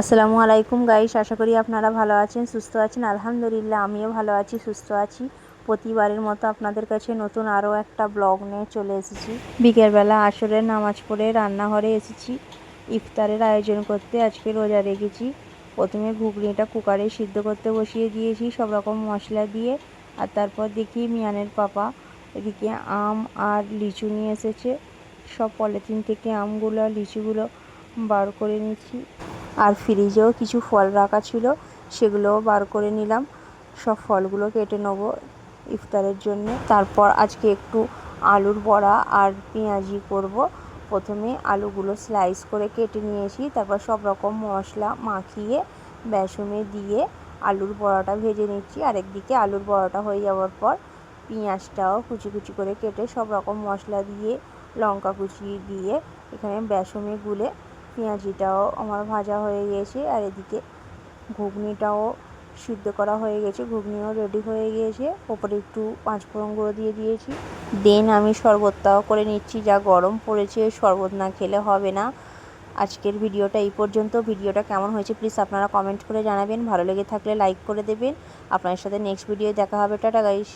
আসসালামু আলাইকুম গাইস, আশা করি আপনারা ভালো আছেন, সুস্থ আছেন। আলহামদুলিল্লাহ আমিও ভালো আছি, সুস্থ আছি। প্রতিবারের মতো আপনাদের কাছে নতুন আরও একটা ব্লগ নিয়ে চলে এসেছি। বিকেলবেলা আসরের নামাজ পড়ে রান্নাঘরে এসেছি ইফতারের আয়োজন করতে। আজকে রোজা রেখেছি। প্রথমে ঘুগনিটা কুকারে সিদ্ধ করতে বসিয়ে দিয়েছি সব রকম মশলা দিয়ে। আর তারপর দেখি মিয়ানের পাপা এদিকে আম আর লিচু নিয়ে এসেছে। সব পলিথিন থেকে আমগুলো আর লিচুগুলো বার করে নিচ্ছি। আর ফ্রিজেও কিছু ফল রাখা ছিল, সেগুলোও বার করে নিলাম। সব ফলগুলো কেটে নেব ইফতারের জন্য। তারপর আজকে একটু আলুর বড়া আর পেঁয়াজি করব। প্রথমে আলুগুলো স্লাইস করে কেটে নিয়েছি, তারপর সব রকম মশলা মাখিয়ে বেসনে দিয়ে আলুর বড়াটা ভেজে নিচ্ছি। আরেকদিকে আলুর বড়াটা হয়ে যাওয়ার পর পেঁয়াজটাও কুচি কুচি করে কেটে সব রকম মশলা দিয়ে লঙ্কা কুচি দিয়ে এখানে বেসনে গুলে পেঁয়াজিটাও আমার ভাজা হয়ে গেছে। আর এদিকে ঘুগনিটাও সিদ্ধ করা হয়ে গেছে, ঘুগনিও রেডি হয়ে গিয়েছে। ওপরে একটু পাঁচফোড়ন গুঁড়ো দিয়ে দিয়েছি। দেন আমি শরবতটাও করে নিচ্ছি, যা গরম পড়েছে শরবত না খেলে হবে না। আজকের ভিডিওটা এই পর্যন্ত। ভিডিওটা কেমন হয়েছে প্লিজ আপনারা কমেন্ট করে জানাবেন। ভালো লেগে থাকলে লাইক করে দেবেন। আপনার সাথে নেক্সট ভিডিও দেখা হবে। Tata guys.